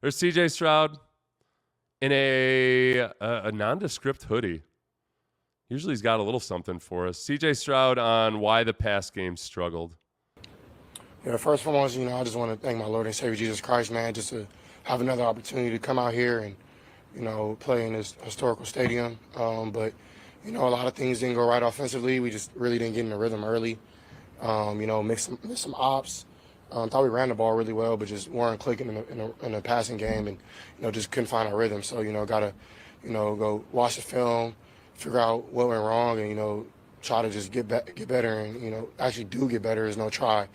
There's CJ Stroud in a nondescript hoodie. Usually he's got a little something for us. CJ Stroud on why the pass game struggled. Yeah, first and foremost, I just want to thank my Lord and Savior Jesus Christ, man, just to have another opportunity to come out here and, play in this historical stadium. But a lot of things didn't go right offensively. We just really didn't get in the rhythm early. Missed some ops. Thought we ran the ball really well, but just weren't clicking in the passing game, and just couldn't find our rhythm. So gotta go watch the film, figure out what went wrong, and try to just get better, and actually do get better. There's no try,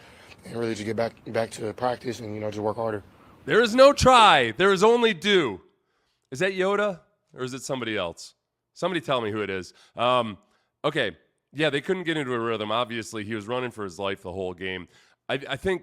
and really just get back to practice and just work harder. There is no try. There is only do. Is that Yoda or is it somebody else? Somebody tell me who it is. Okay. Yeah, they couldn't get into a rhythm. Obviously, he was running for his life the whole game. I think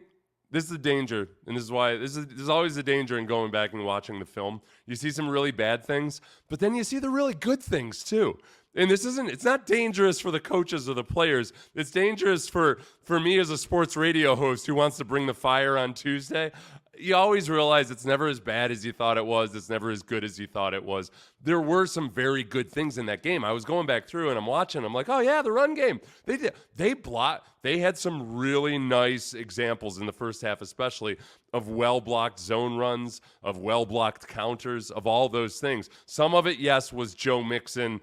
this is the danger, and this is why there's always a danger in going back and watching the film. You see some really bad things, but then you see the really good things too. And it's not dangerous for the coaches or the players. It's dangerous for me as a sports radio host who wants to bring the fire on Tuesday. You always realize it's never as bad as you thought it was. It's never as good as you thought it was. There were some very good things in that game. I was going back through and I'm watching. I'm like, oh yeah, the run game. They had some really nice examples in the first half, especially of well-blocked zone runs, of well-blocked counters, of all those things. Some of it, yes, was Joe Mixon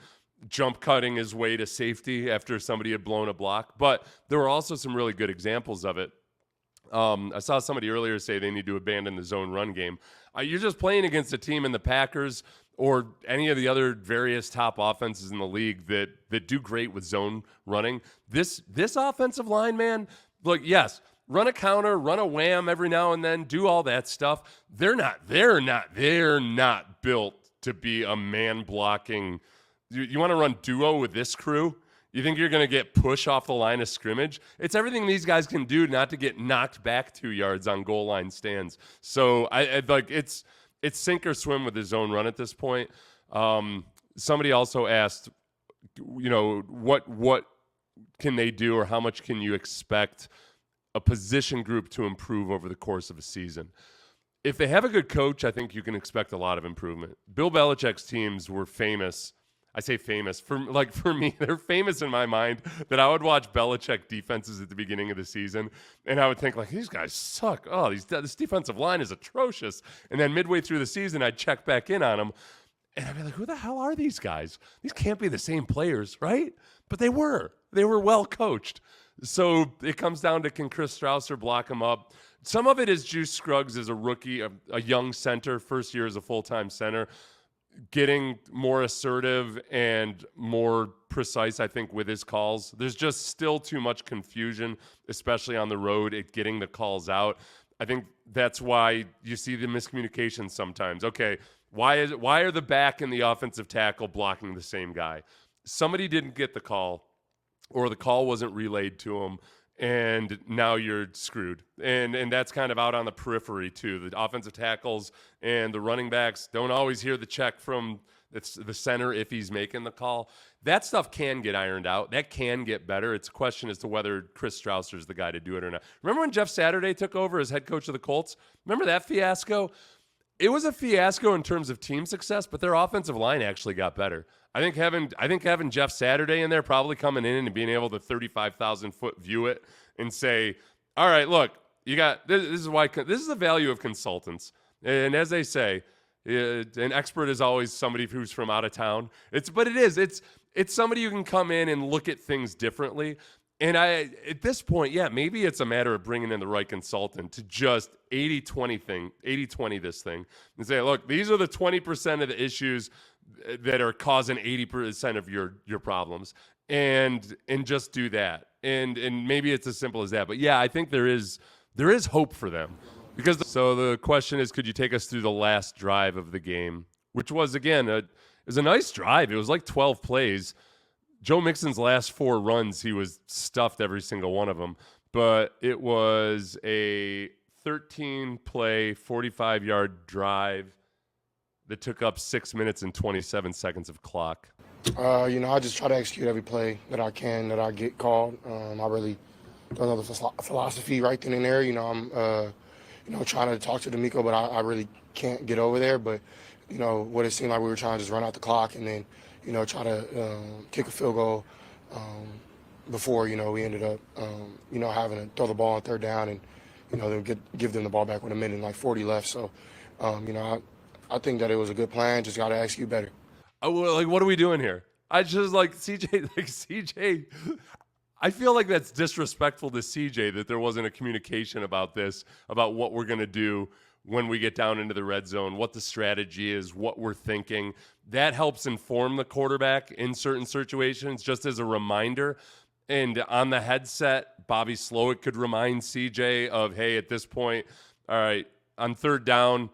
jump cutting his way to safety after somebody had blown a block. But there were also some really good examples of it. I saw somebody earlier say they need to abandon the zone run game. You're just playing against a team in the Packers or any of the other various top offenses in the league that do great with zone running. This offensive line, man, look, yes, run a counter, run a wham every now and then, do all that stuff. They're not built to be a man blocking. You want to run duo with this crew? You think you're going to get push off the line of scrimmage? It's everything these guys can do not to get knocked back 2 yards on goal line stands. So I like it's sink or swim with the zone run at this point. Somebody also asked, what can they do or how much can you expect a position group to improve over the course of a season? If they have a good coach, I think you can expect a lot of improvement. Bill Belichick's teams were famous. I say famous. For me, they're famous in my mind that I would watch Belichick defenses at the beginning of the season, and I would think, like, these guys suck. Oh, this defensive line is atrocious. And then midway through the season, I'd check back in on them, and I'd be like, who the hell are these guys? These can't be the same players, right? But they were. They were well coached. So it comes down to, can Chris Strausser block him up? Some of it is Juice Scruggs as a rookie, a young center, first year as a full-time center, getting more assertive and more precise, I think, with his calls. There's just still too much confusion, especially on the road, at getting the calls out. I think that's why you see the miscommunication sometimes. Okay, why are the back and the offensive tackle blocking the same guy? Somebody didn't get the call, or the call wasn't relayed to him, and now you're screwed. And that's kind of out on the periphery too. The offensive tackles and the running backs don't always hear the check from the center if he's making the call. That stuff can get ironed out. That can get better. It's a question as to whether Chris Strausser is the guy to do it or not. Remember when Jeff Saturday took over as head coach of the Colts? Remember that fiasco? It was a fiasco in terms of team success, but their offensive line actually got better. I think having Jeff Saturday in there, probably coming in and being able to 35,000-foot view it and say, all right, look, you got this is the value of consultants. And as they say, an expert is always somebody who's from out of town. It's somebody who can come in and look at things differently. And at this point, yeah, maybe it's a matter of bringing in the right consultant to just 80-20 this thing and say, look, these are the 20% of the issues that are causing 80% of your problems, and just do that. And maybe it's as simple as that. But yeah, I think there is hope for them. So the question is, could you take us through the last drive of the game, which was, again, it was a nice drive. It was like 12 plays. Joe Mixon's last 4 runs, he was stuffed every single one of them. But it was a 13-play, 45-yard drive that took up 6 minutes and 27 seconds of clock. I just try to execute every play that I can, that I get called. I really don't know the philosophy right then and there. I'm trying to talk to D'Amico, but I really can't get over there. But, what it seemed like we were trying to just run out the clock and then, try to kick a field goal before, we ended up, having to throw the ball on third down and, then give them the ball back with a minute and like 40 left. So, I think that it was a good plan. Just got to execute better. Oh, well, what are we doing here? I just CJ. I feel like that's disrespectful to CJ that there wasn't a communication about this, about what we're going to do when we get down into the red zone, what the strategy is, what we're thinking. That helps inform the quarterback in certain situations, just as a reminder. And on the headset, Bobby Slowick could remind CJ of, hey, at this point, all right, on third down,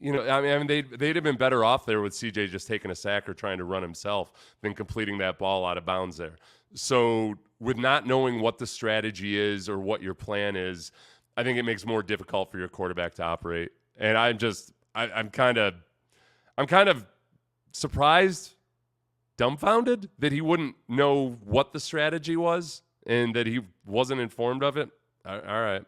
they'd have been better off there with CJ just taking a sack or trying to run himself than completing that ball out of bounds there. So with not knowing what the strategy is or what your plan is, I think it makes it more difficult for your quarterback to operate. And I'm kind of surprised, dumbfounded that he wouldn't know what the strategy was and that he wasn't informed of it. All right.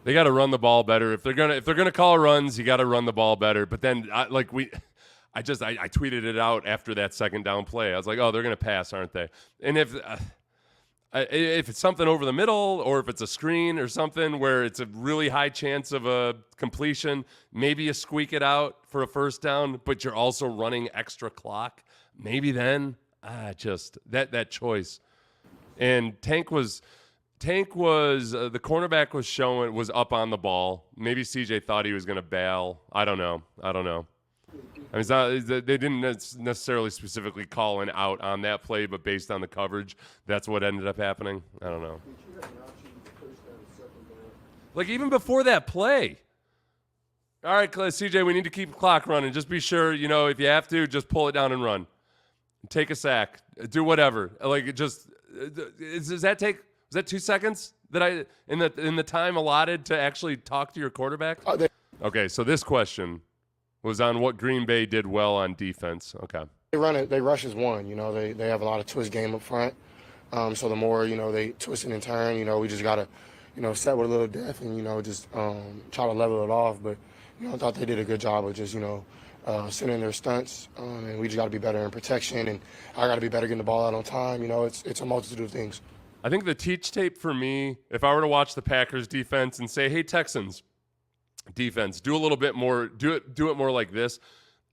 They got to run the ball better. If they're gonna call runs, you got to run the ball better. But then, I tweeted it out after that second down play. I was like, oh, they're gonna pass, aren't they? And if it's something over the middle, or if it's a screen or something where it's a really high chance of a completion, maybe you squeak it out for a first down, but you're also running extra clock. Maybe then, just that choice. And Tank was the cornerback was up on the ball. Maybe CJ thought he was going to bail. I don't know. I mean, they didn't necessarily specifically call an out on that play, but based on the coverage, that's what ended up happening. I don't know. Like even before that play. All right, CJ, we need to keep the clock running. Just be sure, if you have to, just pull it down and run. Take a sack. Do whatever. Like it just does that take? Was that 2 seconds that in the time allotted to actually talk to your quarterback? Okay, so this question was on what Green Bay did well on defense. Okay. They rush as one. They have a lot of twist game up front. So the more, they twist and turn, we just got to, set with a little depth and, just try to level it off. But, I thought they did a good job of just, sending their stunts. And we just got to be better in protection. And I got to be better getting the ball out on time. It's a multitude of things. I think the teach tape for me, if I were to watch the Packers defense and say, hey, Texans defense, do a little bit more, do it more like this.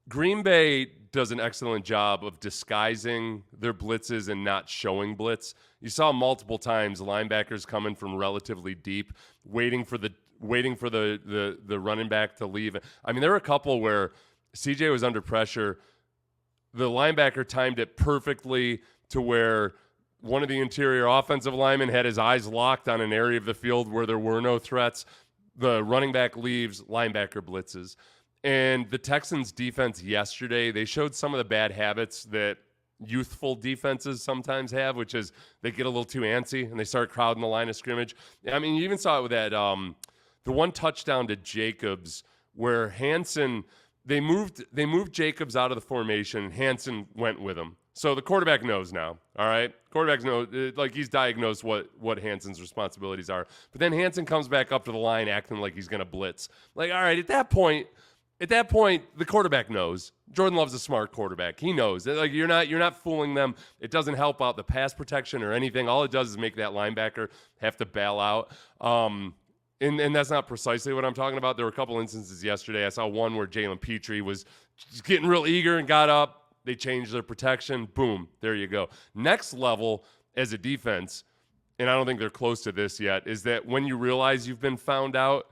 Green Bay does an excellent job of disguising their blitzes and not showing blitz. You saw multiple times linebackers coming from relatively deep, waiting for the running back to leave. I mean, there were a couple where CJ was under pressure. The linebacker timed it perfectly to where one of the interior offensive linemen had his eyes locked on an area of the field where there were no threats. The running back leaves, linebacker blitzes. And the Texans defense yesterday, they showed some of the bad habits that youthful defenses sometimes have, which is they get a little too antsy and they start crowding the line of scrimmage. I mean, you even saw it with that the one touchdown to Jacobs where Hansen, they moved Jacobs out of the formation and Hansen went with him. So the quarterback knows now, all right? Quarterbacks know, like he's diagnosed what Hansen's responsibilities are. But then Hansen comes back up to the line acting like he's going to blitz. Like, all right, at that point, the quarterback knows. Jordan Love's a smart quarterback. He knows. Like you're not fooling them. It doesn't help out the pass protection or anything. All it does is make that linebacker have to bail out. And that's not precisely what I'm talking about. There were a couple instances yesterday. I saw one where Jalen Petrie was just getting real eager and got up. They changed their protection. Boom. There you go. Next level as a defense, and I don't think they're close to this yet, is that when you realize you've been found out,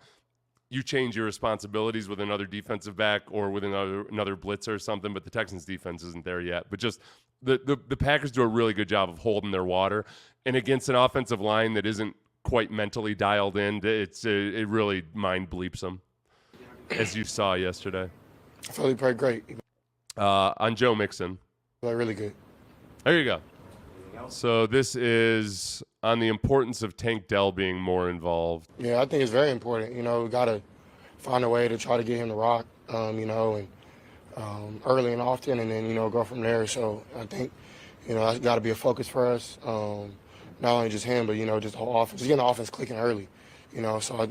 you change your responsibilities with another defensive back or with another blitzer or something, but the Texans defense isn't there yet. But just the Packers do a really good job of holding their water. And against an offensive line that isn't quite mentally dialed in, it really mind bleeps them, as you saw yesterday. I felt he played great. On Joe Mixon. Played really good. There you go. So this is on the importance of Tank Dell being more involved. Yeah, I think it's very important. We got to find a way to try to get him to rock, and early and often, and then, go from there. So I think, that's got to be a focus for us. Not only just him, but, just the whole offense. Just getting the offense clicking early. So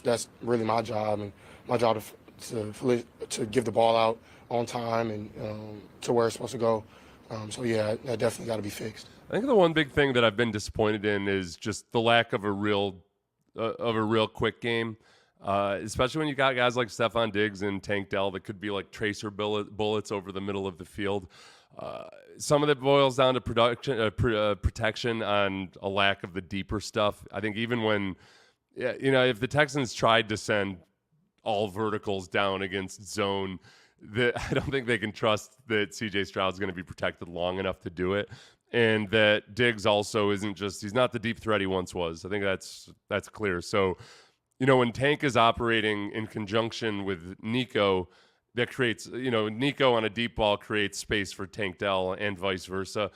that's really my job, and my job to give the ball out on time and to where it's supposed to go. So yeah, that definitely got to be fixed. I think the one big thing that I've been disappointed in is just the lack of a real quick game, especially when you got guys like Stephon Diggs and Tank Dell that could be like tracer bullets over the middle of the field. Some of it boils down to protection on a lack of the deeper stuff. I think even when, if the Texans tried to send all verticals down against zone, I don't think they can trust that CJ Stroud's going to be protected long enough to do it. And that Diggs also he's not the deep threat he once was. I think that's clear. So, when Tank is operating in conjunction with Nico, that creates, Nico on a deep ball creates space for Tank Dell and vice versa.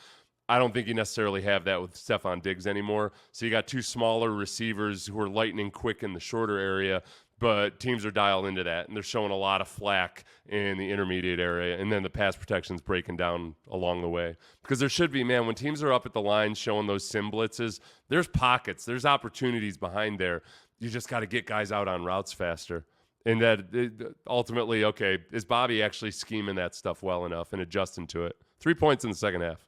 I don't think you necessarily have that with Stephon Diggs anymore. So you got two smaller receivers who are lightning quick in the shorter area, but teams are dialed into that, and they're showing a lot of flack in the intermediate area, and then the pass protection's breaking down along the way. Because there should be, man, when teams are up at the line showing those sim blitzes, there's pockets, there's opportunities behind there. You just got to get guys out on routes faster. And that ultimately, okay, is Bobby actually scheming that stuff well enough and adjusting to it? 3 points in the second half.